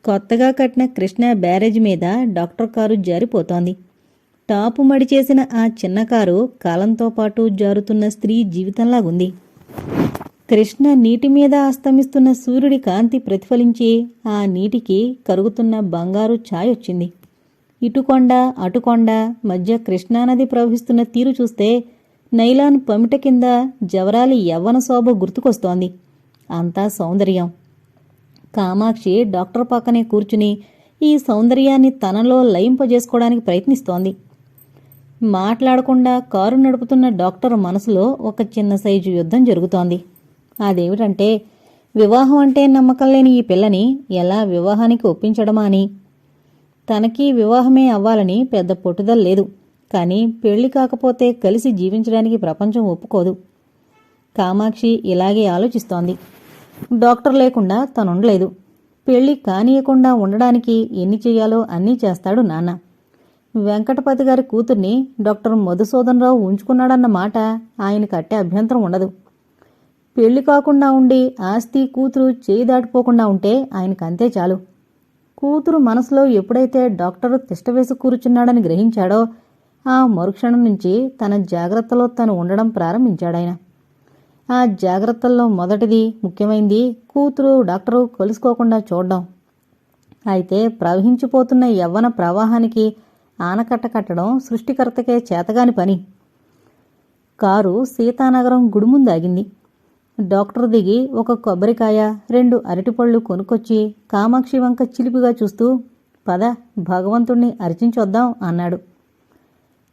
కొత్తగా కట్టిన కృష్ణా బ్యారేజ్ మీద డాక్టర్ కారు జారిపోతోంది. టాపు మడి చేసిన ఆ చిన్న కారు కాలంతో పాటు జారుతున్న స్త్రీ జీవితంలాగుంది. కృష్ణ నీటి మీద అస్తమిస్తున్న సూర్యుడి కాంతి ప్రతిఫలించి ఆ నీటికి కరుగుతున్న బంగారు ఛాయొచ్చింది. ఇటుకొండ అటుకొండ మధ్య కృష్ణానది ప్రవహిస్తున్న తీరు చూస్తే నైలాన్ పమిట కింద జవరాలి యవ్వన శోభ గుర్తుకొస్తోంది. అంతా సౌందర్యం. కామాక్షి డాక్టర్ పక్కనే కూర్చుని ఈ సౌందర్యాన్ని తనలో లయింపజేసుకోవడానికి ప్రయత్నిస్తోంది. మాట్లాడకుండా కారు నడుపుతున్న డాక్టర్ మనసులో ఒక చిన్న సైజు యుద్ధం జరుగుతోంది. అదేమిటంటే, వివాహం అంటే నమ్మకం లేని ఈ పిల్లని ఎలా వివాహానికి ఒప్పించడమా అని. తనకి వివాహమే అవ్వాలని పెద్ద పట్టుదల లేదు. కానీ పెళ్లి కాకపోతే కలిసి జీవించడానికి ప్రపంచం ఒప్పుకోదు. కామాక్షి ఇలాగే ఆలోచిస్తోంది. డాక్టర్ లేకుండా తనుండలేదు. పెళ్లి కానీయకుండా ఉండడానికి ఎన్ని చెయ్యాలో అన్నీ చేస్తాడు నాన్న. వెంకటపతి గారి కూతుర్ని డాక్టర్ మధుసూదనరావు ఉంచుకున్నాడన్న మాట ఆయనకు అట్టే అభ్యంతరం ఉండదు. పెళ్లి కాకుండా ఉండి ఆస్తి కూతురు చేయి దాటిపోకుండా ఉంటే ఆయనకంతే చాలు. కూతురు మనసులో ఎప్పుడైతే డాక్టరు తిష్టవేసి కూర్చున్నాడని గ్రహించాడో ఆ మరుక్షణం నుంచి తన జాగ్రత్తలో తను ఉండడం ప్రారంభించాడాయన. ఆ జాగ్రత్తల్లో మొదటిది, ముఖ్యమైంది కూతురు డాక్టరు కలుసుకోకుండా చూడడం. అయితే ప్రవహించిపోతున్న యవ్వన ప్రవాహానికి ఆనకట్ట కట్టడం సృష్టికర్తకే చేతగాని పని. కారు సీతానగరం గుడి ముందాగింది. డాక్టర్ దిగి ఒక కొబ్బరికాయ 2 అరటిపళ్ళు కొనుక్కొచ్చి కామాక్షి వంక చిలిపిగా చూస్తూ, పద భగవంతుణ్ణి అర్చించొద్దాం అన్నాడు.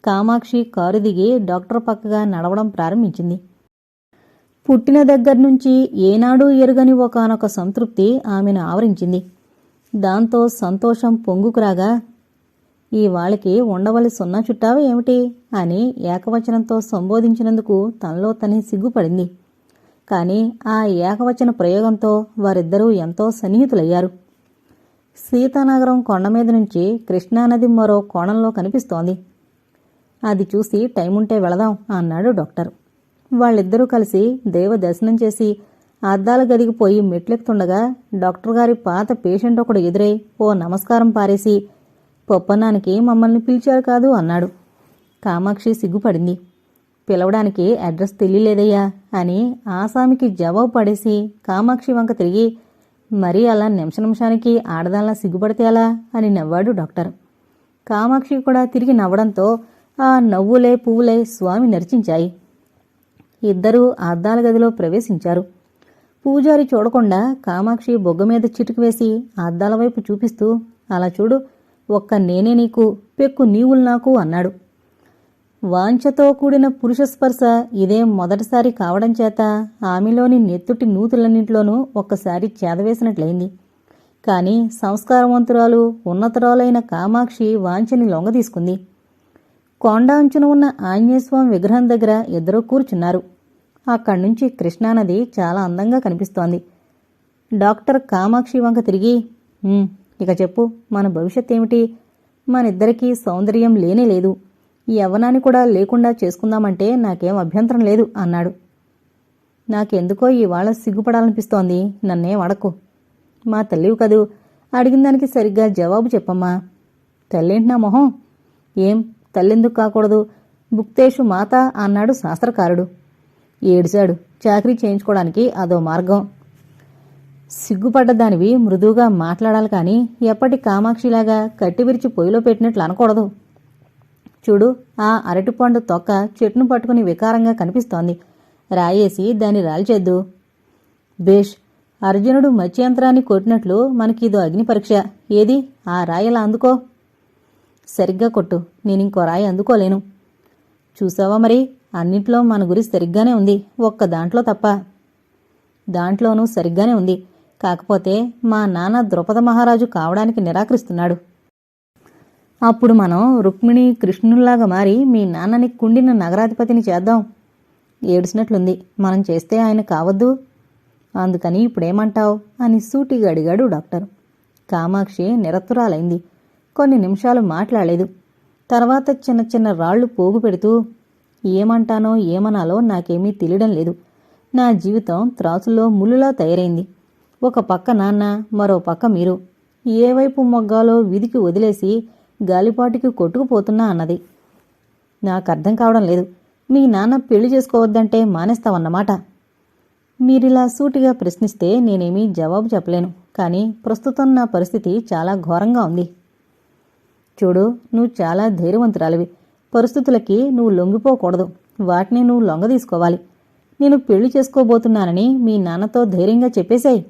కామాక్షి కారు దిగి డాక్టర్ పక్కగా నడవడం ప్రారంభించింది. పుట్టిన దగ్గర్నుంచి ఏనాడూ ఎరుగని ఒకానొక సంతృప్తి ఆమెను ఆవరించింది. దాంతో సంతోషం పొంగుకురాగా, ఈ వాళ్ళకి ఉండవలసి సున్నా చుట్టావా ఏమిటి అని ఏకవచనంతో సంబోధించినందుకు తనలో తనే సిగ్గుపడింది. కాని ఆ ఏకవచన ప్రయోగంతో వారిద్దరూ ఎంతో సన్నిహితులయ్యారు. సీతానగరం కొండమీద నుంచి కృష్ణానది మరో కోణంలో కనిపిస్తోంది. అది చూసి టైముంటే వెళదాం అన్నాడు డాక్టర్. వాళ్ళిద్దరూ కలిసి దైవ దర్శనం చేసి అద్దాల గదికి పోయి మెట్లెక్కుతుండగా డాక్టర్ గారి పాత పేషెంట్ ఒకడు ఎదురై ఓ నమస్కారం పారేసి, పొప్పన్నానికి మమ్మల్ని పిలిచారు కాదు అన్నాడు. కామాక్షి సిగ్గుపడింది. పిలవడానికి అడ్రస్ తెలియలేదయ్యా అని ఆసామికి జవాబు పడేసి కామాక్షి వంక తిరిగి, మరీ అలా నిమిషానికి ఆడదాల్లా సిగ్గుపడితే అలా అని నవ్వాడు డాక్టర్. కామాక్షి కూడా తిరిగి నవ్వడంతో ఆ నవ్వులే పువ్వులే స్వామి నర్చించాయి. ఇద్దరూ అద్దాల గదిలో ప్రవేశించారు. పూజారి చూడకుండా కామాక్షి బొగ్గ మీద చిటుకు వేసి అద్దాల వైపు చూపిస్తూ, అలా చూడు, ఒక్క నేనే నీకు, పెక్కు నీవులు నాకు అన్నాడు. వాంఛతో కూడిన పురుష స్పర్శ ఇదే మొదటిసారి కావడం చేత ఆమెలోని నెత్తుటి నూతులన్నింటిలోనూ ఒక్కసారి చేదవేసినట్లయింది. కాని సంస్కారవంతురాలు ఉన్నతరాలైన కామాక్షి వాంఛని లొంగదీసుకుంది. కొండ అంచున ఉన్న ఆంజనేయస్వామి విగ్రహం దగ్గర ఇద్దరూ కూర్చున్నారు. అక్కడ్నుంచి కృష్ణానది చాలా అందంగా కనిపిస్తోంది. డాక్టర్ కామాక్షి వంక తిరిగి, ఇక చెప్పు, మన భవిష్యత్ ఏమిటి? మనిద్దరికీ సౌందర్యం లేనేలేదు. ఈ యవ్వనాన్ని కూడా లేకుండా చేసుకుందామంటే నాకేం అభ్యంతరం లేదు అన్నాడు. నాకెందుకో ఇవాళ సిగ్గుపడాలనిపిస్తోంది. నన్నేం అడకు. మా తల్లివి కదూ, అడిగిన దానికి సరిగ్గా జవాబు చెప్పమ్మా. తల్లేంటి నా మొహం? ఏం తల్లెందుకు కాకూడదు? భుక్తేషు మాత అన్నాడు శాస్త్రకారుడు. ఏడిశాడు. చాకరీ చేయించుకోవడానికి అదో మార్గం. సిగ్గుపడ్డదానివి మృదువుగా మాట్లాడాలి కాని ఎప్పటి కామాక్షిలాగా కట్టివిరిచి పొయ్యిలో పెట్టినట్లు అనకూడదు. చూడు, ఆ అరటిపండు తొక్క చెట్టును పట్టుకుని వికారంగా కనిపిస్తోంది. రాయేసి దాన్ని రాల్చేద్దు. బేష్, అర్జునుడు మత్స్యంత్రాన్ని కొట్టినట్లు మనకిదో అగ్ని పరీక్ష. ఏది ఆ రాయలా అందుకో. సరిగ్గా కొట్టు, నేనింకో రాయి అందుకోలేను. చూసావా మరి, అన్నింట్లో మన గురి సరిగ్గానే ఉంది, ఒక్క దాంట్లో తప్ప. దాంట్లోనూ సరిగ్గానే ఉంది. కాకపోతే మా నాన్న ద్రుపద మహారాజు కావడానికి నిరాకరిస్తున్నాడు. అప్పుడు మనం రుక్మిణి కృష్ణుల్లాగా మారి మీ నాన్నని కుండిన నగరాధిపతిని చేద్దాం. ఏడ్చినట్లుంది. మనం చేస్తే ఆయన కావద్దు. అందుకని ఇప్పుడేమంటావు అని సూటిగా అడిగాడు డాక్టర్. కామాక్షి నిరతురాలైంది. కొన్ని నిమిషాలు మాట్లాడలేదు. తర్వాత చిన్న చిన్న రాళ్లు పోగు పెడుతూ, ఏమంటానో ఏమనాలో నాకేమీ తెలియడం లేదు. నా జీవితం త్రాసులో ముళ్ళులా తయారైంది. ఒక పక్క నాన్న, మరో పక్క మీరు. ఏ వైపు మొగ్గాలో విధికి వదిలేసి గాలిపాటికి కొట్టుకుపోతున్నా అన్నది. నాకర్థం కావడం లేదు. మీ నాన్న పెళ్లి చేసుకోవద్దంటే మానేస్తావన్నమాట. మీరిలా సూటిగా ప్రశ్నిస్తే నేనేమీ జవాబు చెప్పలేను. కానీ ప్రస్తుతం నా పరిస్థితి చాలా ఘోరంగా ఉంది. చూడు, నువ్వు చాలా ధైర్యవంతురాలివి. పరిస్థితులకి నువ్వు లొంగిపోకూడదు. వాటిని నువ్వు లొంగదీసుకోవాలి. నేను పెళ్లి చేసుకోబోతున్నానని మీ నాన్నతో ధైర్యంగా చెప్పేశాయి.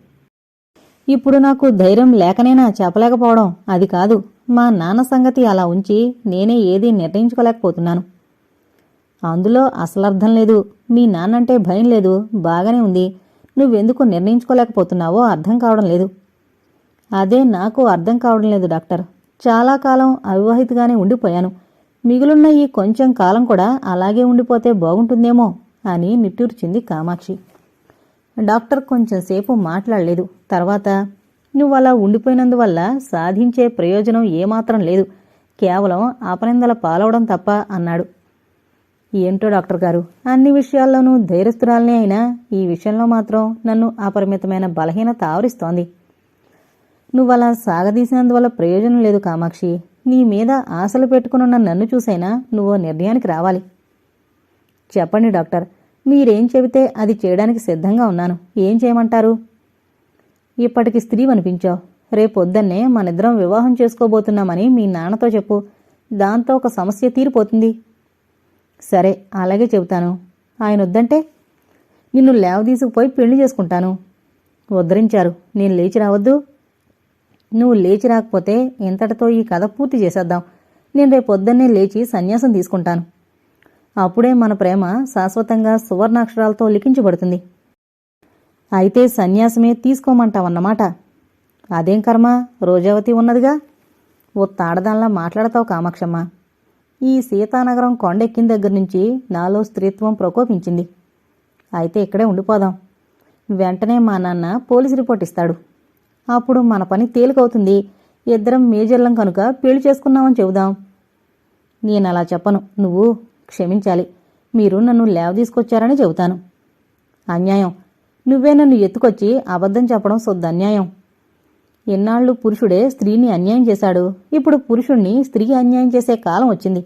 ఇప్పుడు నాకు ధైర్యం లేకనేనా చెప్పలేకపోవడం? అది కాదు, మా నాన్న సంగతి అలా ఉంచి నేనే ఏదీ నిర్ణయించుకోలేకపోతున్నాను. అందులో అసలర్థం లేదు. మీ నాన్నంటే భయం లేదు, బాగానే ఉంది. నువ్వెందుకు నిర్ణయించుకోలేకపోతున్నావో అర్థం కావడం లేదు. అదే నాకు అర్థం కావడం లేదు డాక్టర్. చాలా కాలం అవివాహితగానే ఉండిపోయాను. మిగులున్న ఈ కొంచెం కాలం కూడా అలాగే ఉండిపోతే బాగుంటుందేమో అని నిట్టూర్చింది కామాక్షి. డాక్టర్ కొంచెంసేపు మాట్లాడలేదు. తర్వాత, నువ్వలా ఉండిపోయినందువల్ల సాధించే ప్రయోజనం ఏమాత్రం లేదు, కేవలం అపనిందల పాలవడం తప్ప అన్నాడు. ఏంటో డాక్టర్ గారు, అన్ని విషయాల్లోనూ ధైర్యస్తురాలనే అయినా ఈ విషయంలో మాత్రం నన్ను అపరిమితమైన బలహీనత ఆవరిస్తోంది. నువ్వలా సాగదీసినందువల్ల ప్రయోజనం లేదు కామాక్షి. నీ మీద ఆశలు పెట్టుకునున్న నన్ను చూసైనా నువ్వో నిర్ణయానికి రావాలి. చెప్పండి డాక్టర్, మీరేం చెబితే అది చేయడానికి సిద్ధంగా ఉన్నాను. ఏం చేయమంటారు? ఇప్పటికి స్త్రీ అనిపించావు. రేపొద్దన్నే మనిద్దరం వివాహం చేసుకోబోతున్నామని మీ నాన్నతో చెప్పు. దాంతో ఒక సమస్య తీరిపోతుంది. సరే, అలాగే చెబుతాను. ఆయన వద్దంటే నిన్ను లేవదీసుకుపోయి పెళ్లి చేసుకుంటాను. ఉద్ధరించారు. నేను లేచి రావద్దు? నువ్వు లేచి రాకపోతే ఇంతటితో ఈ కథ పూర్తి చేసేద్దాం. నేను రేపొద్దన్నే లేచి సన్యాసం తీసుకుంటాను. అప్పుడే మన ప్రేమ శాశ్వతంగా సువర్ణాక్షరాలతో లిఖించబడుతుంది. అయితే సన్యాసమే తీసుకోమంటావన్నమాట. అదేం కర్మ, రోజావతి ఉన్నదిగా. ఓ తాడదాన్లా మాట్లాడతావు కామాక్షమ్మ. ఈ సీతానగరం కొండెక్కిన దగ్గర నుంచి నాలో స్త్రీత్వం ప్రకోపించింది. అయితే ఇక్కడే ఉండిపోదాం. వెంటనే మా నాన్న పోలీసు రిపోర్ట్ ఇస్తాడు. అప్పుడు మన పని తేలికవుతుంది. ఇద్దరం మేజర్లం కనుక పెళ్లి చేసుకున్నామని చెబుదాం. నేనలా చెప్పను. నువ్వు క్షమించాలి. మీరు నన్ను లేవదీసుకొచ్చారని చెబుతాను. అన్యాయం. నువ్వే నన్ను ఎత్తుకొచ్చి అబద్ధం చెప్పడం శుద్ధన్యాయం. ఎన్నాళ్ళు పురుషుడే స్త్రీని అన్యాయం చేశాడు. ఇప్పుడు పురుషుణ్ణి స్త్రీకి అన్యాయం చేసే కాలం వచ్చింది.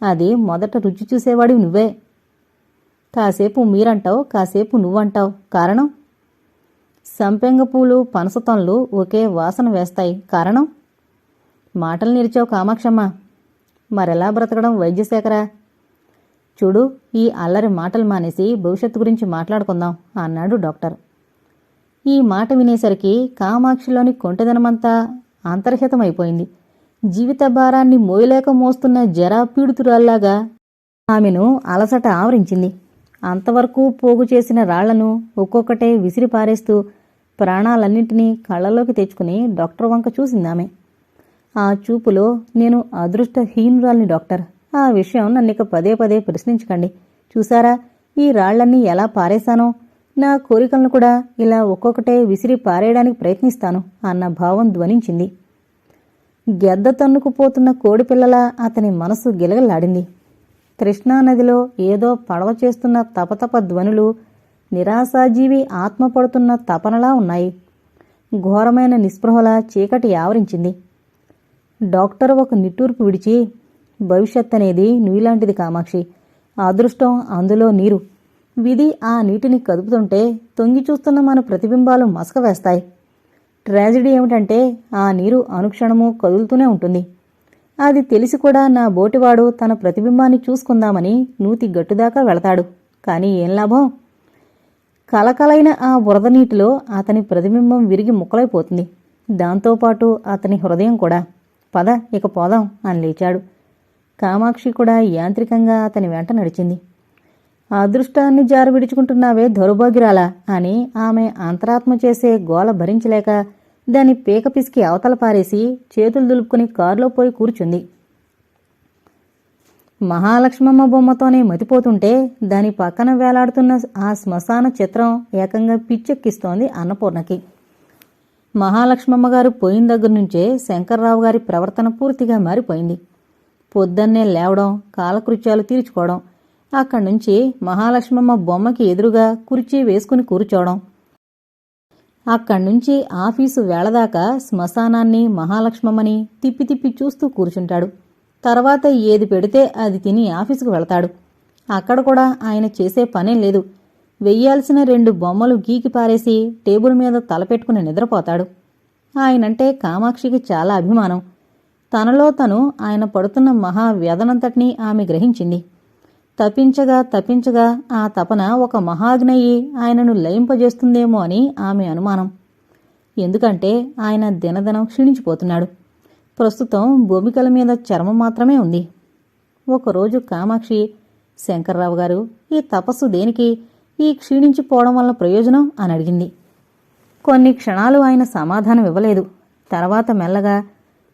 అది మొదట రుచి చూసేవాడివి నువ్వే. కాసేపు మీరంటావు, కాసేపు నువ్వంటావు. కారణం? సంపెంగ పూలు పనసతొనలు ఒకే వాసన వేస్తాయి. కారణం? మాటలు నిరిచావు కామాక్షమ్మ. మరెలా బ్రతకడం వైద్యశేఖరా? చూడు, ఈ అల్లరి మాటలు మానేసి భవిష్యత్తు గురించి మాట్లాడుకుందాం అన్నాడు డాక్టర్. ఈ మాట వినేసరికి కామాక్షిలోని కొంటెదనమంతా అంతర్హితమైపోయింది. జీవిత భారాన్ని మోయలేక మోస్తున్న జరా పీడుతురాల్లాగా ఆమెను అలసట ఆవరించింది. అంతవరకు పోగు చేసిన రాళ్లను ఒక్కొక్కటే విసిరి పారేస్తూ ప్రాణాలన్నింటినీ కళ్ళలోకి తెచ్చుకుని డాక్టర్ వంక చూసిందామె. ఆ చూపులో, నేను అదృష్టహీనురాల్ని డాక్టర్. ఆ విషయం నన్నిక పదే పదే ప్రశ్నించకండి. చూసారా, ఈ రాళ్లన్నీ ఎలా పారేశానో? నా కోరికలను కూడా ఇలా ఒక్కొక్కటే విసిరి పారేయడానికి ప్రయత్నిస్తాను అన్న భావం ధ్వనించింది. గెద్ద తన్నుకుపోతున్న కోడిపిల్లలా అతని మనసు గిలగలాడింది. కృష్ణానదిలో ఏదో పడవ చేస్తున్న తపతప ధ్వనులు నిరాశాజీవి ఆత్మపడుతున్న తపనలా ఉన్నాయి. ఘోరమైన నిస్పృహల చీకటి ఆవరించింది. డాక్టర్ ఒక నిట్టూర్పు విడిచి, భవిష్యత్ అనేది నువ్వులాంటిది కామాక్షి. అదృష్టం అందులో నీరు. విధి ఆ నీటిని కదుపుతుంటే తొంగి చూస్తున్న మన ప్రతిబింబాలు మసక వేస్తాయి. ట్రాజెడీ ఏమిటంటే ఆ నీరు అనుక్షణము కదులుతూనే ఉంటుంది. అది తెలిసి కూడా నా బోటివాడు తన ప్రతిబింబాన్ని చూసుకుందామని నూతి గట్టుదాకా వెళతాడు. కానీ ఏం లాభం? కలకలైన ఆ బురద నీటిలో అతని ప్రతిబింబం విరిగి ముక్కలైపోతుంది. దాంతోపాటు అతని హృదయం కూడా. పద, ఇక పోదాం అని లేచాడు. కామాక్షి కూడా యాంత్రికంగా అతని వెంట నడిచింది. అదృష్టాన్ని జారు విడుచుకుంటున్నావే దౌర్భాగ్యురాలా అని ఆమె అంతరాత్మ చేసే గోల భరించలేక దాని పీక పిసికి అవతల పారేసి చేతులు దులుపుకుని కారులో పోయి కూర్చుంది. మహాలక్ష్మమ్మ బొమ్మతోనే మతిపోతుంటే దాని పక్కన వేలాడుతున్న ఆ శ్మశాన చిత్రం ఏకంగా పిచ్చెక్కిస్తోంది అన్నపూర్ణకి. మహాలక్ష్మమ్మగారు పోయిన దగ్గర నుంచే శంకర్రావు గారి ప్రవర్తన పూర్తిగా మారిపోయింది. పొద్దన్నే లేవడం, కాలకృత్యాలు తీర్చుకోవడం, అక్కడి నుంచి మహాలక్ష్మమ్మ బొమ్మకి ఎదురుగా కుర్చీ వేసుకుని కూర్చోవడం, అక్కడ్నుంచి ఆఫీసు వేళదాకా శ్మశానాన్ని మహాలక్ష్మమ్మని తిప్పి తిప్పి చూస్తూ కూర్చుంటాడు. తర్వాత ఏది పెడితే అది తిని ఆఫీసుకు వెళతాడు. అక్కడ కూడా ఆయన చేసే పనేం లేదు. వెయ్యాల్సిన 2 బొమ్మలు గీకి పారేసి టేబుల్ మీద తలపెట్టుకుని నిద్రపోతాడు. ఆయనంటే కామాక్షికి చాలా అభిమానం. తనలో తను ఆయన పడుతున్న మహా వ్యధనంతటినీ ఆమె గ్రహించింది. తప్పించగా ఆ తపన ఒక మహాగ్నయి ఆయనను లయింపజేస్తుందేమో అని ఆమె అనుమానం. ఎందుకంటే ఆయన దినదినం క్షీణించిపోతున్నాడు. ప్రస్తుతం భూమికల మీద చర్మం మాత్రమే ఉంది. ఒకరోజు కామాక్షి, శంకర్రావు గారు, ఈ తపస్సు దేనికి? ఈ క్షీణించిపోవడం వల్ల ప్రయోజనం అని అడిగింది. కొన్ని క్షణాలు ఆయన సమాధానం ఇవ్వలేదు. తర్వాత మెల్లగా,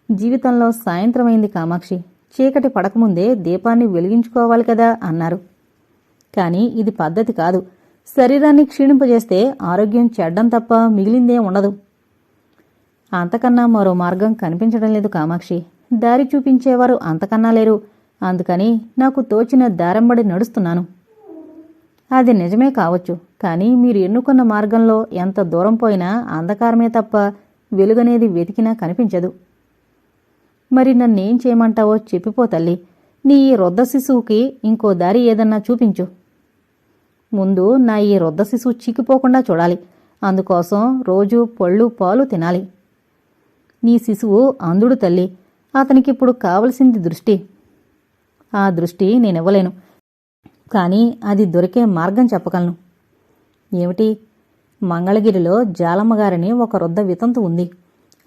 జీవితంలో సాయంత్రమైంది కామాక్షి, చీకటి పడకముందే దీపాన్ని వెలిగించుకోవాలి కదా అన్నారు. కానీ ఇది పద్ధతి కాదు. శరీరాన్ని క్షీణింపజేస్తే ఆరోగ్యం చెడ్డం తప్ప మిగిలిందే ఉండదు. అంతకన్నా మరో మార్గం కనిపించడం లేదు కామాక్షి. దారి చూపించేవారు అంతకన్నా లేరు. అందుకని నాకు తోచిన దారంబడి నడుస్తున్నాను. అది నిజమే కావచ్చు. కానీ మీరు ఎన్నుకున్న మార్గంలో ఎంత దూరం పోయినా అంధకారమే తప్ప వెలుగనేది వెతికినా కనిపించదు. మరి నన్నేం చేయమంటావో చెప్పిపో తల్లి. నీ ఈ రొద్ద శిశువుకి ఇంకో దారి ఏదన్నా చూపించు. ముందు నా ఈ రొద్ద శిశువు చిక్కిపోకుండా చూడాలి. అందుకోసం రోజూ పళ్ళు పాలు తినాలి. నీ శిశువు అంధుడు తల్లి. అతనికిప్పుడు కావలసింది దృష్టి. ఆ దృష్టి నేనివ్వలేను. కానీ అది దొరికే మార్గం చెప్పగలను. ఏమిటి? మంగళగిరిలో జాలమ్మగారని ఒక వృద్ధ వితంతు ఉంది.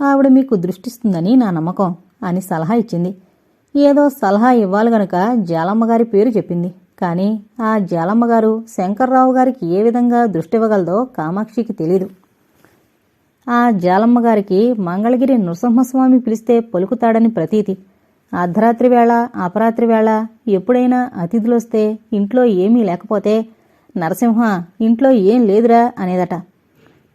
ఆవిడ మీకు దృష్టిస్తుందని నా నమ్మకం అని సలహా ఇచ్చింది. ఏదో సలహా ఇవ్వాలి గనుక జాలమ్మగారి పేరు చెప్పింది. కానీ ఆ జాలమ్మగారు శంకర్రావు గారికి ఏ విధంగా దృష్టివ్వగలదో కామాక్షికి తెలీదు. ఆ జాలమ్మగారికి మంగళగిరి నృసింహస్వామి పిలిస్తే పలుకుతాడని ప్రతీతి. అర్ధరాత్రి వేళ, అపరాత్రి వేళ ఎప్పుడైనా అతిథులొస్తే ఇంట్లో ఏమీ లేకపోతే, నరసింహ ఇంట్లో ఏం లేదురా అనేదట.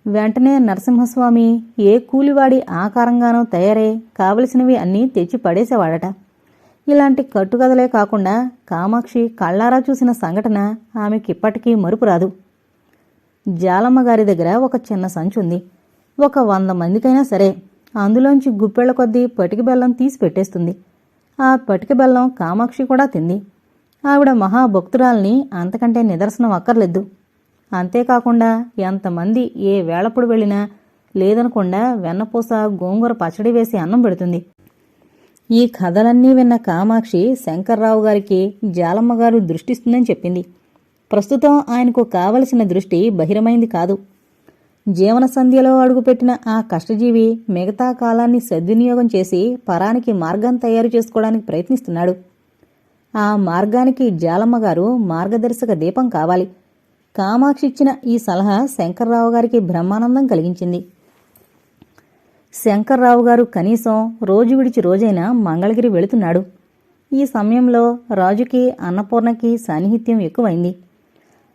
వెంటనే నరసింహస్వామి ఏ కూలివాడి ఆకారంగానో తయారై కావలసినవి అన్నీ తెచ్చి పడేసేవాడట. ఇలాంటి కట్టుకథలే కాకుండా కామాక్షి కళ్ళారా చూసిన సంఘటన ఆమెకిప్పటికీ మరుపురాదు. జాలమ్మగారి దగ్గర ఒక చిన్న సంచుంది. ఒక 100 మందికైనా సరే అందులోంచి గుప్పెళ్ల కొద్దీ పటిక బెల్లం తీసి పెట్టేస్తుంది. ఆ పటిక బెల్లం కామాక్షి కూడా తింది. ఆవిడ మహాభక్తురాల్ని, అంతకంటే నిదర్శనం అక్కర్లేదు. అంతేకాకుండా ఎంతమంది ఏ వేళప్పుడు వెళ్ళినా లేదనకుండా వెన్నపూస, గోంగూర పచ్చడి వేసి అన్నం పెడుతుంది. ఈ కథలన్నీ విన్న కామాక్షి శంకర్రావు గారికి జాలమ్మగారు దృష్టిస్తుందని చెప్పింది. ప్రస్తుతం ఆయనకు కావలసిన దృష్టి బహిరమైంది కాదు. జీవన సంధ్యలో అడుగుపెట్టిన ఆ కష్టజీవి మిగతా కాలాన్ని సద్వినియోగం చేసి పరానికి మార్గం తయారు చేసుకోవడానికి ప్రయత్నిస్తున్నాడు. ఆ మార్గానికి జాలమ్మగారు మార్గదర్శక దీపం కావాలి. కామాక్షి ఇచ్చిన ఈ సలహా శంకర్రావు గారికి బ్రహ్మానందం కలిగించింది. శంకర్రావు గారు కనీసం రోజు విడిచి రోజైనా మంగళగిరి వెళుతున్నాడు. ఈ సమయంలో రాజుకి, అన్నపూర్ణకి సాన్నిహిత్యం ఎక్కువైంది.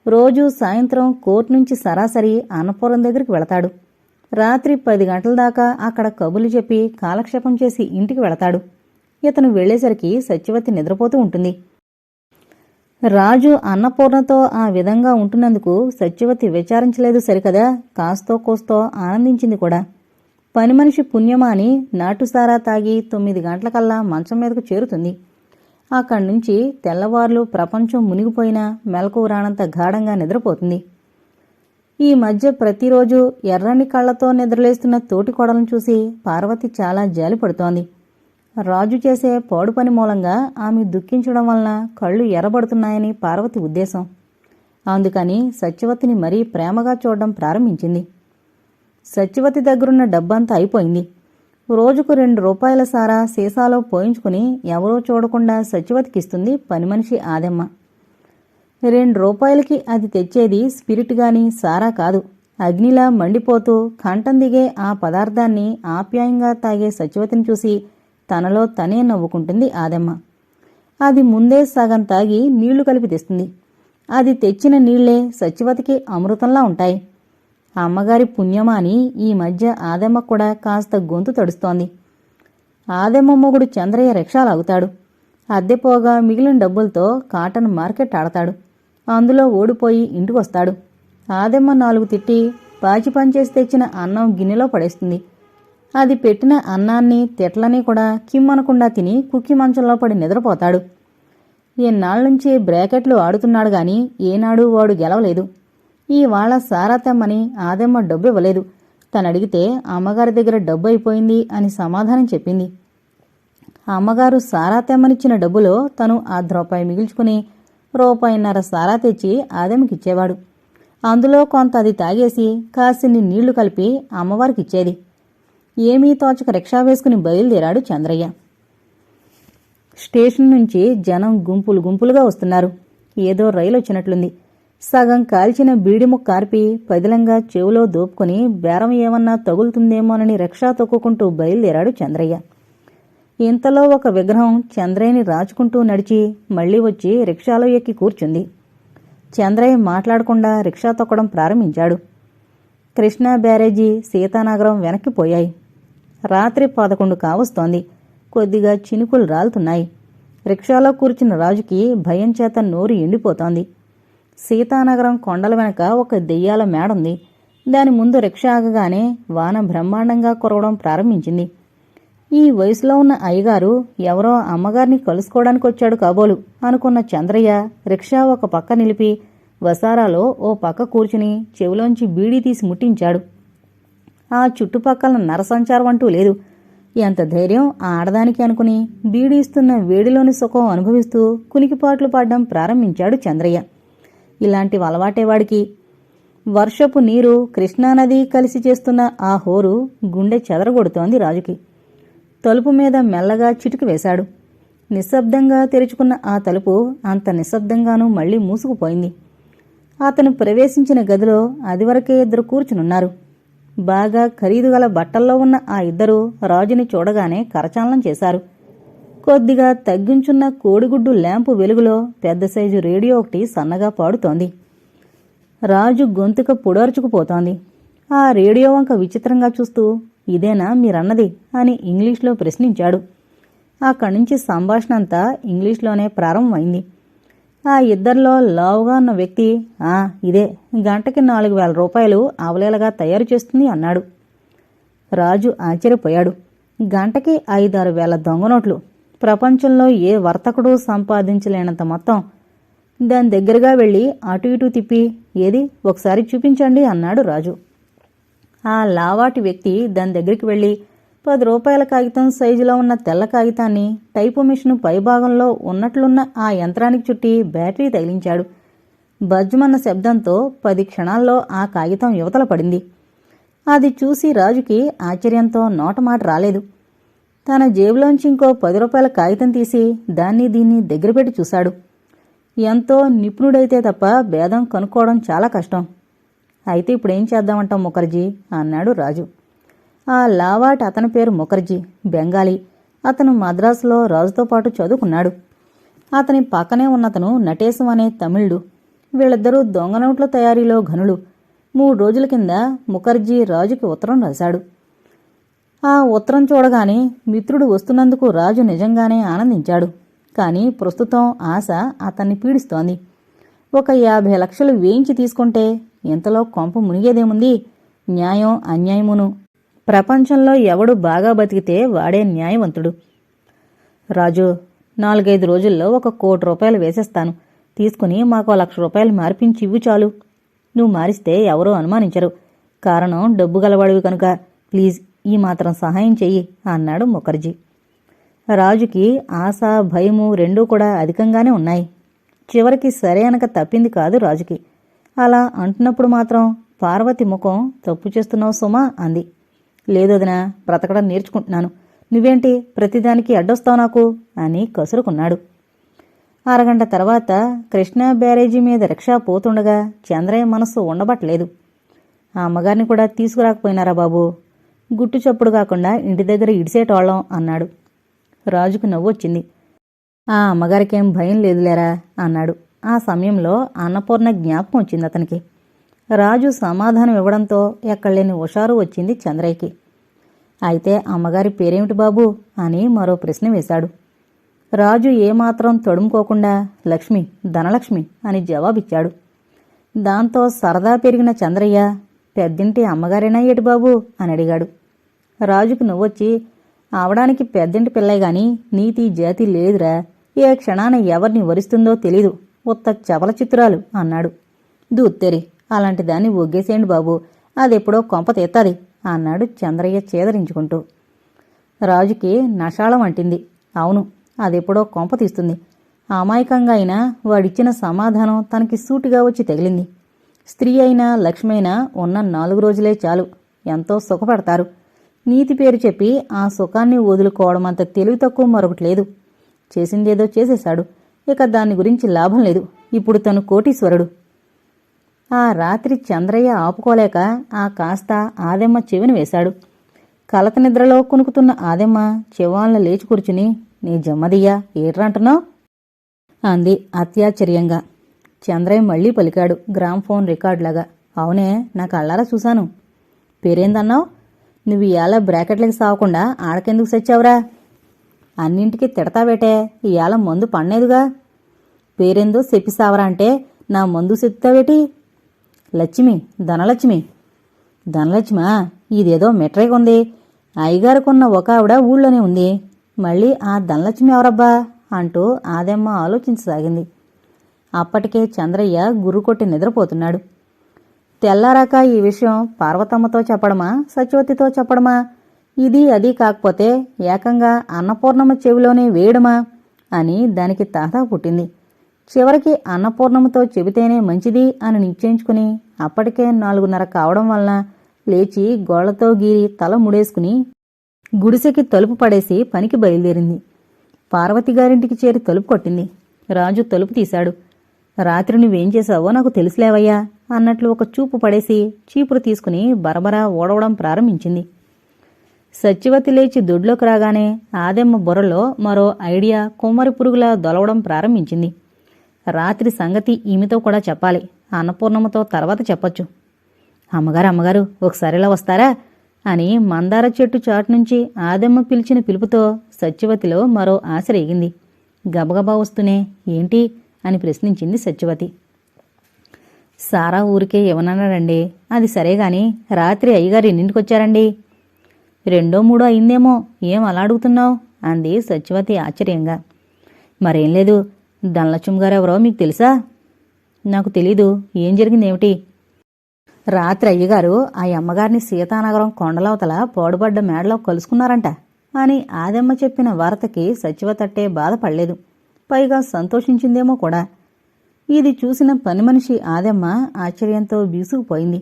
రోజూ సాయంత్రం కోర్టు నుంచి సరాసరి అన్నపూర్ణ దగ్గరికి వెళతాడు. రాత్రి 10 గంటల దాకా అక్కడ కబుర్లు చెప్పి కాలక్షేపం చేసి ఇంటికి వెళతాడు. ఇతను వెళ్లేసరికి సత్యవతి నిద్రపోతూ ఉంటుంది. రాజు అన్నపూర్ణతో ఆ విధంగా ఉంటున్నందుకు సత్యవతి విచారించలేదు సరికదా, కాస్తో కోస్తో ఆనందించింది కూడా. పని మనిషి పుణ్యమా అని నాటుసారా తాగి 9 గంటలకల్లా మంచం మీదకు చేరుతుంది. అక్కడ్నుంచి తెల్లవార్లు ప్రపంచం మునిగిపోయినా మెలకువ రానంత గాఢంగా నిద్రపోతుంది. ఈ మధ్య ప్రతిరోజు ఎర్రని కళ్లతో నిద్రలేస్తున్న తోటి కోడలను చూసి పార్వతి చాలా జాలిపడుతోంది. రాజు చేసే పాడు పని మూలంగా ఆమె దుఃఖించడం వలన కళ్ళు ఎర్రబడుతున్నాయని పార్వతి ఉద్దేశం. అందుకని సత్యవతిని మరీ ప్రేమగా చూడడం ప్రారంభించింది. సత్యవతి దగ్గరున్న డబ్బంతా అయిపోయింది. రోజుకు 2 రూపాయల సారా సీసాలో పోయించుకుని ఎవరో చూడకుండా సత్యవతికిస్తుంది పని మనిషి ఆదెమ్మ. 2 రూపాయలకి అది తెచ్చేది స్పిరిట్ గాని సారా కాదు. అగ్నిలా మండిపోతూ కంఠం దిగే ఆ పదార్థాన్ని ఆప్యాయంగా తాగే సత్యవతిని చూసి తనలో తనే నవ్వుకుంటుంది ఆదెమ్మ. అది ముందే సగం తాగి నీళ్లు కలిపి తెస్తుంది. అది తెచ్చిన నీళ్లే సత్యవతికి అమృతంలా ఉంటాయి. అమ్మగారి పుణ్యమా అని ఈ మధ్య ఆదెమ్మ కూడా కాస్త గొంతు తడుస్తోంది. ఆదెమ్మ మొగుడు చంద్రయ్య రిక్షాలాగుతాడు. అద్దెపోగా మిగిలిన డబ్బులతో కాటన్ మార్కెట్ ఆడతాడు. అందులో ఓడిపోయి ఇంటికొస్తాడు. ఆదెమ్మ 4 తిట్టి పాచి పనిచేసి తెచ్చిన అన్నం గిన్నెలో పడేస్తుంది. అది పెట్టిన అన్నాన్ని తిట్లని కూడా కిమ్మనకుండా తిని కుక్కి మంచంలో పడి నిద్రపోతాడు. ఎన్నాళ్ళనుంచి బ్రాకెట్లు ఆడుతున్నాడు గాని ఏనాడు వాడు గెలవలేదు. ఇవాళ సారా తెమ్మని ఆదెమ్మ డబ్బు ఇవ్వలేదు. తనడిగితే అమ్మగారి దగ్గర డబ్బు అయిపోయింది అని సమాధానం చెప్పింది. అమ్మగారు సారా తెమ్మనిచ్చిన డబ్బులో తను రూపాయి మిగిల్చుకుని రూపాయిన్నర సారా తెచ్చి ఆదెమ్మకిచ్చేవాడు. అందులో కొంత అది తాగేసి కాసిన్ని నీళ్లు కలిపి అమ్మవారికిచ్చేది. ఏమీ తోచక రిక్షా వేసుకుని బయలుదేరాడు చంద్రయ్య. స్టేషన్ నుంచి జనం గుంపులు గుంపులుగా వస్తున్నారు. ఏదో రైలు వచ్చినట్లుంది. సగం కాల్చిన బీడి ముక్క కార్పి పదిలంగా చెవులో దోపుకుని బేరం ఏమన్నా తగులుతుందేమోనని రిక్షా తొక్కుకుంటూ బయలుదేరాడు చంద్రయ్య. ఇంతలో ఒక విగ్రహం చంద్రయ్యని రాచుకుంటూ నడిచి మళ్లీ వచ్చి రిక్షాలో ఎక్కి కూర్చుంది. చంద్రయ్య మాట్లాడకుండా రిక్షా తొక్కడం ప్రారంభించాడు. కృష్ణా బ్యారేజీ, సీతానగరం వెనక్కిపోయాయి. రాత్రి 11 కావస్తోంది. కొద్దిగా చినుకులు రాలుతున్నాయి. రిక్షాలో కూర్చున్న రాజుకి భయం చేత నోరు ఎండిపోతోంది. సీతానగరం కొండల వెనక ఒక దెయ్యాల మేడుంది. దాని ముందు రిక్షా ఆగగానే వాన బ్రహ్మాండంగా కురవడం ప్రారంభించింది. ఈ వయసులో ఉన్న అయ్యగారు ఎవరో అమ్మగారిని కలుసుకోవడానికి వచ్చాడు కాబోలు అనుకున్న చంద్రయ్య రిక్షా ఒక పక్క నిలిపి వసారాలో ఓ పక్క కూర్చుని చెవిలోంచి బీడీ తీసి ముట్టించాడు. ఆ చుట్టుపక్కల నరసంచారం అంటూ లేదు. ఎంత ధైర్యం ఆ ఆడదానికి అనుకుని బీడీస్తున్న వేడిలోని సుఖం అనుభవిస్తూ కునికిపాట్లు పడ్డం ప్రారంభించాడు చంద్రయ్య. ఇలాంటి అలవాటేవాడికి. వర్షపు నీరు కృష్ణానది కలిసి చేస్తున్న ఆ హోరు గుండె చెదరగొడుతోంది రాజుకి. తలుపు మీద మెల్లగా చిటికి వేశాడు. నిశ్శబ్దంగా తెరుచుకున్న ఆ తలుపు అంత నిశ్శబ్దంగానూ మళ్లీ మూసుకుపోయింది. అతను ప్రవేశించిన గదిలో అదివరకే 2 కూర్చునున్నారు. బాగా ఖరీదుగల బట్టల్లో ఉన్న ఆ 2 రాజుని చూడగానే కరచాలనం చేశారు. కొద్దిగా తగ్గించున్న కోడిగుడ్డు ల్యాంపు వెలుగులో పెద్ద సైజు రేడియో ఒకటి సన్నగా పాడుతోంది. రాజు గొంతుక పొడర్చుకుపోతోంది. ఆ రేడియో వంక విచిత్రంగా చూస్తూ, ఇదేనా మీరన్నది అని ఇంగ్లీష్లో ప్రశ్నించాడు. అక్కడ్నుంచి సంభాషణ అంతా ఇంగ్లీష్లోనే ప్రారంభమైంది. ఆ 2లో లావుగా ఉన్న వ్యక్తి, ఇదే, గంటకి 4,000 రూపాయలు అవలేలగా తయారు చేస్తుంది అన్నాడు. రాజు ఆశ్చర్యపోయాడు. గంటకి 5-6 వేల దొంగ నోట్లు. ప్రపంచంలో ఏ వర్తకుడు సంపాదించలేనంత మొత్తం. దాని దగ్గరగా వెళ్లి అటు ఇటు తిప్పి, ఏది ఒకసారి చూపించండి అన్నాడు రాజు. ఆ లావాటి వ్యక్తి దాని దగ్గరికి వెళ్లి 10 రూపాయల కాగితం సైజులో ఉన్న తెల్ల కాగితాన్ని టైపు మిషను పైభాగంలో ఉన్నట్లున్న ఆ యంత్రానికి చుట్టి బ్యాటరీ తగిలించాడు. బజ్జమన్న శబ్దంతో 10 క్షణాల్లో ఆ కాగితం యువతల పడింది. అది చూసి రాజుకి ఆశ్చర్యంతో నోటమాట రాలేదు. తన జేబులోంచి ఇంకో 10 రూపాయల కాగితం తీసి దాన్ని దీన్ని దగ్గర పెట్టి చూశాడు. ఎంతో నిపుణుడైతే తప్ప భేదం కనుక్కోవడం చాలా కష్టం. అయితే ఇప్పుడేం చేద్దామంటాం ముఖర్జీ అన్నాడు రాజు. ఆ లావాటి అతని పేరు ముఖర్జీ, బెంగాలీ. అతను మద్రాసులో రాజుతో పాటు చదువుకున్నాడు. అతని పక్కనే ఉన్నతను నటేశం అనే తమిళుడు. వీళ్ళిద్దరూ దొంగ నోట్ల తయారీలో ఘనులు. 3 రోజుల కింద ముఖర్జీ రాజుకి ఉత్తరం రాశాడు. ఆ ఉత్తరం చూడగానే మిత్రుడు వస్తున్నందుకు రాజు నిజంగానే ఆనందించాడు. కాని ప్రస్తుతం ఆశ అతన్ని పీడిస్తోంది. ఒక 50 లక్షలు వేయించి తీసుకుంటే ఇంతలో కొంప మునిగేదేముంది? న్యాయం అన్యాయమును. ప్రపంచంలో ఎవడు బాగా బతికితే వాడే న్యాయవంతుడు. రాజు, 4-5 రోజుల్లో 1 కోటి రూపాయలు వేసేస్తాను. తీసుకుని మాకు 1 లక్ష రూపాయలు మార్పించి ఇవ్వు చాలు. నువ్వు మారిస్తే ఎవరూ అనుమానించరు. కారణం డబ్బు గలవాడివి కనుక. ప్లీజ్ ఈ మాత్రం సహాయం చెయ్యి అన్నాడు ముఖర్జీ. రాజుకి ఆశ, భయము రెండూ కూడా అధికంగానే ఉన్నాయి. చివరికి సరే అనక తప్పింది కాదు రాజుకి. అలా అంటున్నప్పుడు మాత్రం పార్వతి ముఖం, తప్పు చేస్తున్నావు సుమా అంది. లేదొదినా, బ్రతకడం నేర్చుకుంటున్నాను. నువ్వేంటి ప్రతిదానికి అడ్డొస్తావు నాకు అని కసురుకున్నాడు. అరగంట తర్వాత కృష్ణా బ్యారేజీ మీద రిక్షా పోతుండగా చంద్రయ్య మనస్సు ఉండబట్టలేదు. ఆ అమ్మగారిని కూడా తీసుకురాకపోయినారా బాబూ? గుట్టు చప్పుడు కాకుండా ఇంటి దగ్గర ఇడిసేటోళ్ళం అన్నాడు. రాజుకు నవ్వొచ్చింది. ఆ అమ్మగారికేం భయం లేదులేరా అన్నాడు. ఆ సమయంలో అన్నపూర్ణ జ్ఞాపకం వచ్చింది అతనికి. రాజు సమాధానం ఇవ్వడంతో ఎక్కడలేని హుషారు వచ్చింది చంద్రయ్యకి. అయితే అమ్మగారి పేరేమిటి బాబూ అని మరో ప్రశ్న వేశాడు. రాజు ఏమాత్రం తడుముకోకుండా లక్ష్మి, ధనలక్ష్మి అని జవాబిచ్చాడు. దాంతో సరదా పెరిగిన చంద్రయ్య, పెద్దింటి అమ్మగారేనా ఏటి బాబు అని అడిగాడు. రాజుకు నవ్వొచ్చి, అవడానికి పెద్దింటి పిల్లే గాని నీతి జాతి లేదురా, ఏ క్షణాన ఎవరిని వరిస్తుందో తెలీదు, ఉత్త చపల చిత్రాలు అన్నాడు. దూత్తెరి, అలాంటి దాన్ని ఒగ్గేసేయండి బాబు, అదెప్పుడో కొంప తీత్తది అన్నాడు చంద్రయ్య చేదరించుకుంటూ. రాజుకి నషాళం అంటింది. అవును, అదెప్పుడో కొంప తీస్తుంది. అమాయకంగా అయినా వాడిచ్చిన సమాధానం తనకి సూటిగా వచ్చి తగిలింది. స్త్రీ అయినా లక్ష్మి అయినా ఉన్న 4 రోజులే చాలు, ఎంతో సుఖపడతారు. నీతి పేరు చెప్పి ఆ సుఖాన్ని వదులుకోవడం అంత తెలివి తక్కువ మరొకటి లేదు. చేసిందేదో చేసేశాడు, ఇక దాని గురించి లాభం లేదు. ఇప్పుడు తను కోటీశ్వరుడు. ఆ రాత్రి చంద్రయ్య ఆపుకోలేక ఆ కాస్త ఆదెమ్మ చెవిని వేశాడు. కలత నిద్రలో కునుకుతున్న ఆదెమ్మ చెవాళ్ళ లేచి కూర్చుని, నీ జమ్మదియ్యా, ఏట్రంటున్నావు అంది అత్యాశ్చర్యంగా. చంద్రయ్య మళ్లీ పలికాడు గ్రామ్ఫోన్ రికార్డులాగా. అవునే, నా కళ్ళారా చూశాను. పేరేందన్నావు? నువ్వు ఇయాల బ్రాకెట్లకి సావకుండా ఆడకెందుకు సచ్చావురా? అన్నింటికి తిడతావేటే, ఇయాల మందు పన్నేదుగా. పేరేందో చెప్పిస్తావరా అంటే నా మందు చెప్తావేటి? లక్ష్మి, ధనలక్ష్మి. ధనలక్ష్మా? ఇదేదో మెట్రేగా ఉంది. అయ్యగారుకున్న ఒక ఆవిడ ఊళ్ళోనే ఉంది, మళ్ళీ ఆ ధనలక్ష్మి ఎవరబ్బా అంటూ ఆదెమ్మ ఆలోచించసాగింది. అప్పటికే చంద్రయ్య గుర్రుకొట్టి నిద్రపోతున్నాడు. తెల్లారాక ఈ విషయం పార్వతమ్మతో చెప్పడమా, సత్యవతితో చెప్పడమా, ఇది అది కాకపోతే ఏకంగా అన్నపూర్ణమ్మ చెవిలోనే వేయడమా అని దానికి తాతా పుట్టింది. చివరికి అన్నపూర్ణమ్మతో చెబితేనే మంచిది అని నిశ్చయించుకుని అప్పటికే 4:30 కావడం వలన లేచి గోళ్లతో గీరి తల ముడేసుకుని గుడిసెకి తలుపు పడేసి పనికి బయలుదేరింది. పార్వతిగారింటికి చేరి తలుపు కొట్టింది. రాజు తలుపు తీశాడు. రాత్రి నువ్వేం చేశావో నాకు తెలుసులేవయ్యా అన్నట్లు ఒక చూపు పడేసి చీపురు తీసుకుని బరబరా ఓడవడం ప్రారంభించింది. సత్యవతి లేచి దొడ్లోకి రాగానే ఆదెమ్మ బుర్రలో మరో ఐడియా కొమ్మరి పురుగులా దొలవడం ప్రారంభించింది. రాత్రి సంగతి ఈమెతో కూడా చెప్పాలి, అన్నపూర్ణమ్మతో తర్వాత చెప్పొచ్చు. అమ్మగారు ఒకసారిలా వస్తారా అని మందార చెట్టు చాటు నుంచి ఆదెమ్మ పిలిచిన పిలుపుతో సత్యవతిలో మరో ఆశ రేగింది. గబగబా వస్తూనే ఏంటి అని ప్రశ్నించింది సత్యవతి. సారా ఊరికే ఏమన్నాడండి, అది సరేగాని రాత్రి అయ్యగారు ఎన్నింటికొచ్చారండి? 2-3 అయిందేమో, ఏం అలా అడుగుతున్నావు అంది సత్యవతి ఆశ్చర్యంగా. మరేం లేదు, ధనలక్ష్మి గారెవరో మీకు తెలుసా? నాకు తెలీదు, ఏం జరిగిందేమిటి? రాత్రి అయ్యగారు ఆ అమ్మగారిని సీతానగరం కొండలవతల పోడుబడ్డ మేడలో కలుసుకున్నారంట అని ఆదెమ్మ చెప్పిన వార్తకి సత్యవతట్టే బాధపడలేదు, పైగా సంతోషించిందేమో కూడా. ఇది చూసిన పని మనిషి ఆదెమ్మ ఆశ్చర్యంతో బీసుకుపోయింది.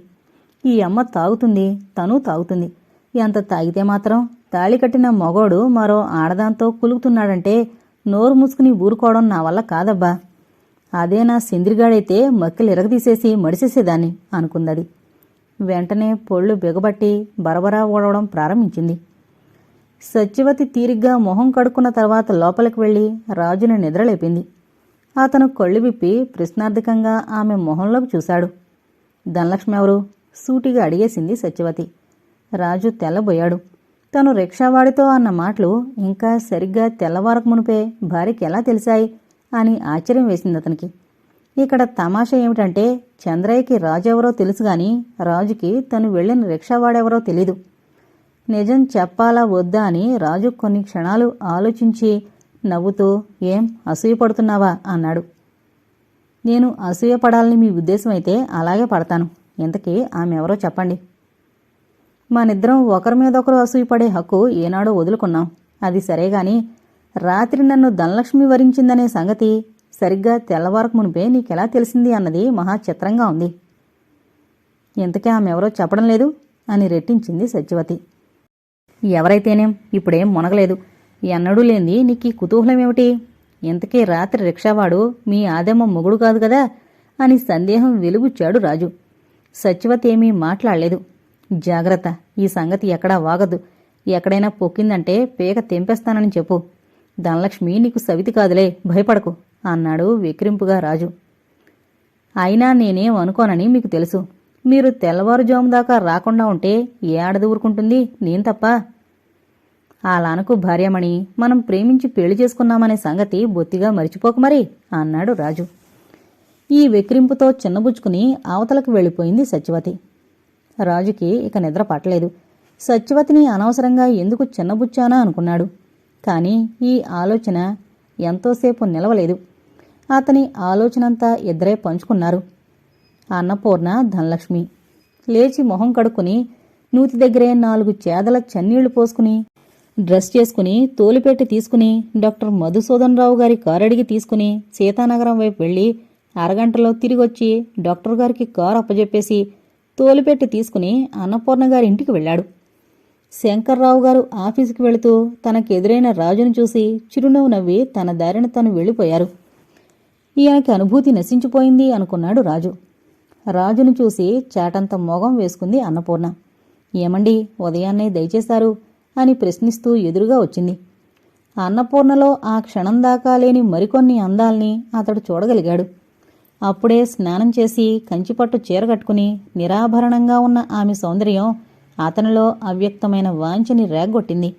ఈ అమ్మ తాగుతుంది, తనూ తాగుతుంది. ఎంత తాగితే మాత్రం తాళి కట్టిన మగోడు మరో ఆడదాంతో కులుకుతున్నాడంటే నోరు మూసుకుని ఊరుకోవడం నా వల్ల కాదబ్బా. అదే నా సింద్రిగాడైతే మక్కిలు ఇరగదీసేసి మడిసేసేదాన్ని అనుకుందది. వెంటనే పొళ్ళు బిగబట్టి బరబరా ఓడవడం ప్రారంభించింది. సత్యవతి తీరిగ్గా మొహం కడుక్కున్న తర్వాత లోపలికి వెళ్లి రాజుని నిద్రలేపింది. అతను కళ్ళు విప్పి ప్రశ్నార్థకంగా ఆమె మొహంలోకి చూశాడు. ధనలక్ష్మి ఎవరు? సూటిగా అడిగేసింది సత్యవతి. రాజు తెల్లబోయాడు. తను రిక్షావాడితో అన్న మాటలు ఇంకా సరిగ్గా తెల్లవారకు మునిపే భార్యకి ఎలా తెలిసాయి అని ఆశ్చర్యం వేసింది అతనికి. ఇక్కడ తమాషా ఏమిటంటే చంద్రయ్యకి రాజెవరో తెలుసుగాని రాజుకి తను వెళ్లిన రిక్షావాడెవరో తెలీదు. నిజం చెప్పాలా వద్దా అని రాజు కొన్ని క్షణాలు ఆలోచించి నవ్వుతూ, ఏం అసూయపడుతున్నావా అన్నాడు. నేను అసూయపడాలని మీ ఉద్దేశమైతే అలాగే పడతాను. ఇంతకీ ఆమె ఎవరో చెప్పండి. మనిద్దరం ఒకరి మీదొకరు అసూయపడే హక్కు ఏనాడో వదులుకున్నాం, అది సరేగాని రాత్రి నన్ను ధనలక్ష్మి వరించిందనే సంగతి సరిగ్గా తెల్లవారకు మునిపే నీకెలా తెలిసింది అన్నది మహా చిత్రంగా ఉంది. ఇంతకీ ఆమె ఎవరో చెప్పడం లేదు అని రెట్టించింది సత్యవతి. ఎవరైతేనేం ఇప్పుడేం మునగలేదు, ఎన్నడూ లేంది నీకీ కుతూహలమేమిటి? ఇంతకీ రాత్రి రిక్షావాడు మీ ఆదెమ్మ మొగుడు కాదు కదా అని సందేహం వెలుగుచ్చాడు రాజు. సత్యవతి ఏమీ మాట్లాడలేదు. జాగ్రత్త, ఈ సంగతి ఎక్కడా వాగదు, ఎక్కడైనా పొక్కిందంటే పేక తెంపేస్తానని చెప్పు. ధనలక్ష్మి నీకు సవితి కాదులే, భయపడకు అన్నాడు వెక్రింపుగా రాజు. అయినా నేనేం అనుకోనని మీకు తెలుసు. మీరు తెల్లవారుజాము దాకా రాకుండా ఉంటే ఏ ఆడది ఊరుకుంటుంది? నేను తప్ప. అలానకు భార్యమణి, మనం ప్రేమించి పెళ్లి చేసుకున్నామనే సంగతి బొత్తిగా మరిచిపోకు మరి అన్నాడు రాజు. ఈ వెక్రింపుతో చిన్నబుచ్చుకుని అవతలకు వెళ్ళిపోయింది సత్యవతి. రాజుకి ఇక నిద్ర పట్టలేదు. సత్యవతిని అనవసరంగా ఎందుకు చిన్నబుచ్చానా అనుకున్నాడు. కాని ఈ ఆలోచన ఎంతోసేపు నిలవలేదు. అతని ఆలోచనంతా ఇద్దరే పంచుకున్నారు. అన్నపూర్ణ, ధనలక్ష్మి. లేచి మొహం కడుక్కుని నూతి దగ్గరే 4 చేదల చన్నీళ్లు పోసుకుని డ్రెస్ చేసుకుని తోలిపెట్టి తీసుకుని డాక్టర్ మధుసూదనరావు గారి కారడిగి తీసుకుని సీతానగరం వైపు వెళ్లి అరగంటలో తిరిగొచ్చి డాక్టర్ గారికి కారు అప్పజెప్పేసి తోలిపెట్టి తీసుకుని అన్నపూర్ణ గారి ఇంటికి వెళ్ళాడు. శంకర్రావు గారు ఆఫీసుకి వెళుతూ తనకెదురైన రాజును చూసి చిరునవ్వు నవ్వి తన దారిన తను వెళ్ళిపోయారు. ఈయనకి అనుభూతి నశించిపోయింది అనుకున్నాడు రాజు. రాజును చూసి చాటంత మొగం వేసుకుంది అన్నపూర్ణ. ఏమండి, ఉదయాన్నే దయచేశారు అని ప్రశ్నిస్తూ ఎదురుగా వచ్చింది. అన్నపూర్ణలో ఆ క్షణం దాకా లేని మరికొన్ని అందాల్ని అతడు చూడగలిగాడు. అప్పుడే స్నానం చేసి కంచిపట్టు చీర కట్టుకుని నిరాభరణంగా ఉన్న ఆమె సౌందర్యం అతనిలో అవ్యక్తమైన వాంఛని రేగ్గొట్టింది.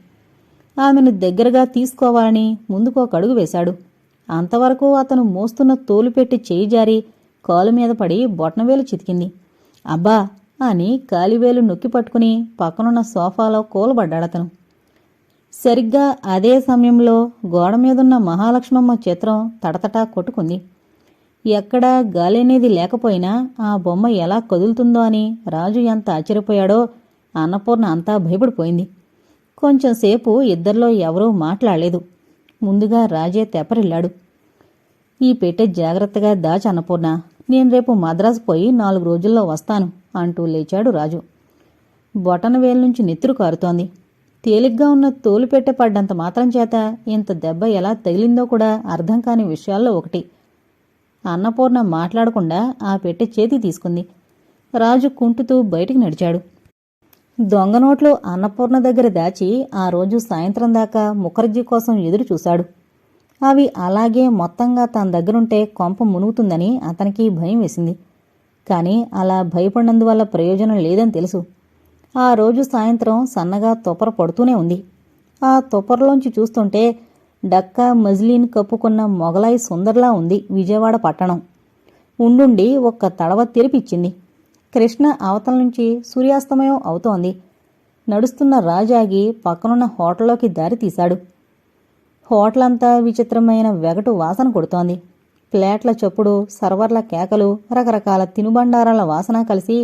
ఆమెను దగ్గరగా తీసుకోవాలని ముందుకో కడుగు వేశాడు. అంతవరకు అతను మోస్తున్న తోలుపెట్టి చేయి జారి కాలు మీద పడి బొట్నవేలు చితికింది. అబ్బా అని కాలివేలు నొక్కి పట్టుకుని పక్కనున్న సోఫాలో కూలబడ్డాడతను. సరిగ్గా అదే సమయంలో గోడమీదున్న మహాలక్ష్మమ్మ చిత్రం తటతటా కొట్టుకుంది. ఎక్కడా గాలనేది లేకపోయినా ఆ బొమ్మ ఎలా కదులుతుందో అని రాజు ఎంత ఆశ్చర్యపోయాడో అన్నపూర్ణ అంతా భయపడిపోయింది. కొంచెంసేపు ఇద్దరిలో ఎవరూ మాట్లాడలేదు. ముందుగా రాజే తెప్పరిల్లాడు. ఈ పెట్టె జాగ్రత్తగా దాచి అన్నపూర్ణ, నేను రేపు మద్రాసు పోయి 4 రోజుల్లో వస్తాను అంటూ లేచాడు రాజు. బొటనవేలు నుంచి నెత్తురు కారుతోంది. తేలిగ్గా ఉన్న తోలు పెట్టె పడ్డంత మాత్రం చేత ఇంత దెబ్బ ఎలా తగిలిందో కూడా అర్థం కాని విషయాల్లో ఒకటి. అన్నపూర్ణ మాట్లాడకుండా ఆ పెట్టె చేతి తీసుకుంది. రాజు కుంటుతూ బయటికి నడిచాడు. దొంగ నోట్లు అన్నపూర్ణ దగ్గర దాచి ఆ రోజు సాయంత్రం దాకా ముఖర్జీ కోసం ఎదురు చూశాడు. అవి అలాగే మొత్తంగా తన దగ్గరుంటే కొంప మునుగుతుందని అతనికి భయం వేసింది. కాని అలా భయపడినందువల్ల ప్రయోజనం లేదని తెలుసు. ఆ రోజు సాయంత్రం సన్నగా తొపర పడుతూనే ఉంది. ఆ తొపరలోంచి చూస్తుంటే డక్కా మజ్లీన్ కప్పుకున్న మొగలాయి సుందర్లా ఉంది విజయవాడ పట్టణం. ఉండుండి ఒక్క తడవ తెరిపిచ్చింది. కృష్ణ అవతల నుంచి సూర్యాస్తమయం అవుతోంది. నడుస్తున్న రాజాగి పక్కనున్న హోటల్లోకి దారి తీశాడు. హోటలంతా విచిత్రమైన వెగటు వాసన కొడుతోంది. ప్లేట్ల చప్పుడు, సర్వర్ల కేకలు, రకరకాల తినుబండారాల వాసన కలిసి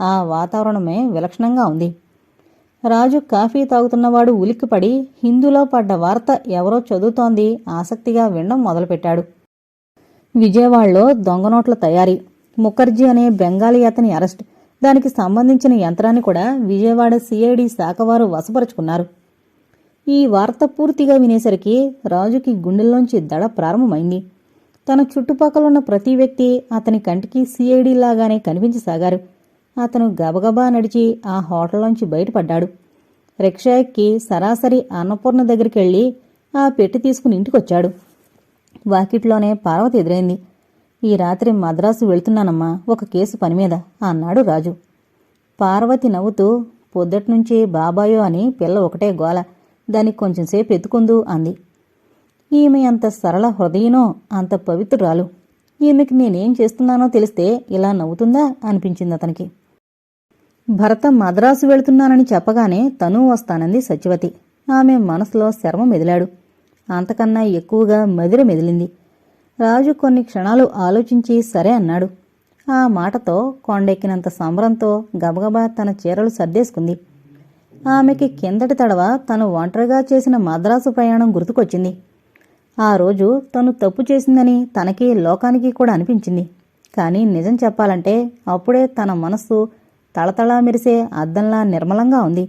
ఆ వాతావరణమే విలక్షణంగా ఉంది. రాజు కాఫీ తాగుతున్నవాడు ఉలిక్కిపడి హిందూలో పడ్డ వార్త ఎవరో చదువుతోంది ఆసక్తిగా వినడం మొదలుపెట్టాడు. విజయవాడలో దొంగనోట్ల తయారీ, ముఖర్జీ అనే బెంగాలీ అతని అరెస్ట్, దానికి సంబంధించిన యంత్రాన్ని కూడా విజయవాడ సిఐడి శాఖవారు వశపరుచుకున్నారు. ఈ వార్త పూర్తిగా వినేసరికి రాజుకి గుండెల్లోంచి దడ ప్రారంభమైంది. తన చుట్టుపక్కలున్న ప్రతి వ్యక్తి అతని కంటికి సిఐడి లాగానే కనిపించసాగారు. అతను గబగబా నడిచి ఆ హోటల్లోంచి బయటపడ్డాడు. రిక్షా ఎక్కి సరాసరి అన్నపూర్ణ దగ్గరికెళ్ళి ఆ పెట్టి తీసుకుని ఇంటికొచ్చాడు. వాకిట్లోనే పార్వతి ఎదురైంది. ఈ రాత్రి మద్రాసు వెళ్తున్నానమ్మా, ఒక కేసు పనిమీద అన్నాడు రాజు. పార్వతి నవ్వుతూ, పొద్దట్నుంచి బాబాయో అని పిల్ల ఒకటే గోల, దానికి కొంచెంసేపు ఎత్తుకుందు అంది. ఈమె అంత సరళ హృదయనో, అంత పవిత్రురాలు. ఈమెకి నేనేం చేస్తున్నానో తెలిస్తే ఇలా నవ్వుతుందా అనిపించింది అతనికి. భర్త మద్రాసు వెళుతున్నానని చెప్పగానే తనూ వస్తానంది సత్యవతి. ఆమె మనసులో శర్మ మెదిలాడు. అంతకన్నా ఎక్కువగా మదిర మెదిలింది. రాజు కొన్ని క్షణాలు ఆలోచించి సరే అన్నాడు. ఆ మాటతో కొండెక్కినంత సంబరంతో గబగబా తన చీరలు సర్దేసుకుంది. ఆమెకి కిందటి తడవ తను ఒంటరిగా చేసిన మద్రాసు ప్రయాణం గుర్తుకొచ్చింది. ఆ రోజు తను తప్పు చేసిందని తనకి లోకానికి కూడా అనిపించింది. కానీ నిజం చెప్పాలంటే అప్పుడే తన మనస్సు తళతళా మెరిసే అద్దంలా నిర్మలంగా ఉంది.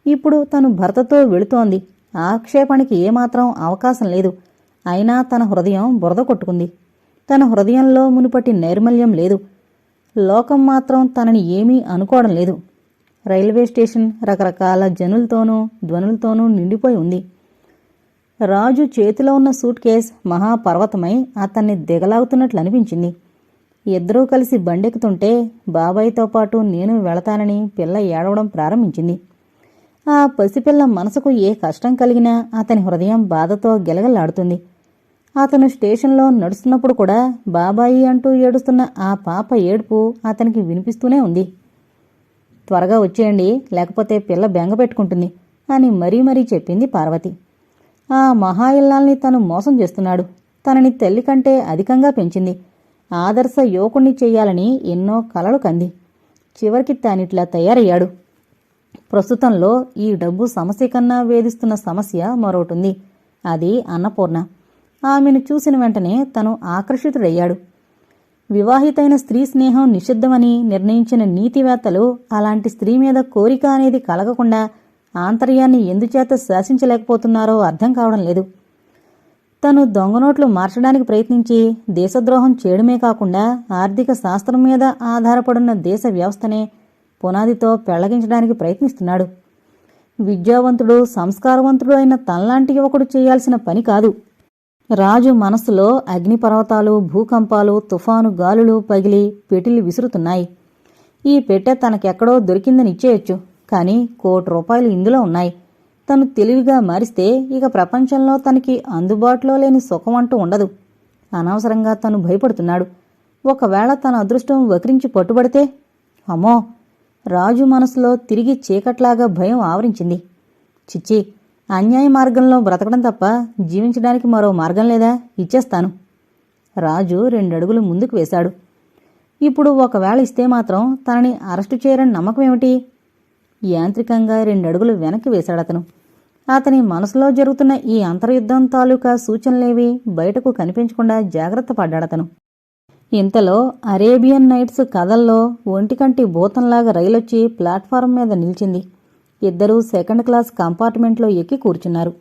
ఇప్పుడు తను భర్తతో వెళుతోంది. ఆక్షేపణకి ఏమాత్రం అవకాశం లేదు. అయినా తన హృదయం బురద కొట్టుకుంది. తన హృదయంలో మునుపటి నైర్మల్యం లేదు. లోకం మాత్రం తనని ఏమీ అనుకోవడం లేదు. రైల్వే స్టేషన్ రకరకాల జనులతోనూ ధ్వనులతోనూ నిండిపోయి ఉంది. రాజు చేతిలో ఉన్న సూట్ కేస్ మహాపర్వతమై అతన్ని దిగలాగుతున్నట్లు అనిపించింది. ఇద్దరూ కలిసి బండెక్కుతుంటే బాబాయితో పాటు నేను వెళతానని పిల్ల ఏడవడం ప్రారంభించింది. ఆ పసిపిల్ల మనసుకు ఏ కష్టం కలిగినా అతని హృదయం బాధతో గిలగలాడుతుంది. అతను స్టేషన్లో నడుస్తున్నప్పుడు కూడా బాబాయి అంటూ ఏడుస్తున్న ఆ పాప ఏడుపు అతనికి వినిపిస్తూనే ఉంది. త్వరగా వచ్చేయండి, లేకపోతే పిల్ల బెంగ పెట్టుకుంటుంది అని మరీ మరీ చెప్పింది పార్వతి. ఆ మహా ఇల్లాల్ని తను మోసం చేస్తున్నాడు. తనని తల్లి కంటే అధికంగా పెంచింది. ఆదర్శ యువకుణ్ణి చెయ్యాలని ఎన్నో కలలు కంది. చివరికి తానిట్లా తయారయ్యాడు. ప్రస్తుతంలో ఈ డబ్బు సమస్య కన్నా వేధిస్తున్న సమస్య మరొకటుంది. అది అన్నపూర్ణ. ఆమెను చూసిన వెంటనే తను ఆకర్షితుడయ్యాడు. వివాహితైన స్త్రీ స్నేహం నిషిద్ధమని నిర్ణయించిన నీతివేత్తలు అలాంటి స్త్రీ మీద కోరిక అనేది కలగకుండా ఆంతర్యాన్ని ఎందుచేత శాసించలేకపోతున్నారో అర్థం కావడం లేదు. తను దొంగనోట్లు మార్చడానికి ప్రయత్నించి దేశద్రోహం చేయడమే కాకుండా ఆర్థిక శాస్త్రం మీద ఆధారపడున్న దేశ వ్యవస్థనే పునాదితో పెళ్లగించడానికి ప్రయత్నిస్తున్నాడు. విద్యావంతుడు, సంస్కారవంతుడు అయిన తనలాంటి యువకుడు చేయాల్సిన పని కాదు. రాజు మనస్సులో అగ్నిపర్వతాలు, భూకంపాలు, తుఫాను గాలులు పగిలి పెటిలి విసురుతున్నాయి. ఈ పెట్టె తనకెక్కడో దొరికిందని ఇచ్చేయొచ్చు, కానీ ₹1,00,00,000 ఇందులో ఉన్నాయి. తను తెలివిగా మారిస్తే ఇక ప్రపంచంలో తనకి అందుబాటులో లేని సుఖమంటూ ఉండదు. అనవసరంగా తను భయపడుతున్నాడు. ఒకవేళ తన అదృష్టం వక్రించి పట్టుబడితే? అమ్మో! రాజు మనసులో తిరిగి చీకట్లాగా భయం ఆవరించింది. చిచ్చి, అన్యాయ మార్గంలో బ్రతకడం తప్ప జీవించడానికి మరో మార్గం లేదా? ఇచ్చేస్తాను. రాజు 2 అడుగులు ముందుకు వేశాడు. ఇప్పుడు ఒకవేళ ఇస్తే మాత్రం తనని అరెస్టు చేయరని నమ్మకమేమిటి? యాంత్రికంగా 2 అడుగులు వెనక్కి వేశాడతను. అతని మనసులో జరుగుతున్న ఈ అంతర్యుద్ధం తాలూకా సూచనలేవి బయటకు కనిపించకుండా జాగ్రత్త పడ్డాడతను. ఇంతలో అరేబియన్ నైట్స్ కథల్లో ఒంటికంటి భూతంలాగా రైలొచ్చి ప్లాట్ఫారం మీద నిలిచింది. 2 సెకండ్ క్లాస్ కంపార్ట్మెంట్లో ఎక్కి కూర్చున్నారు.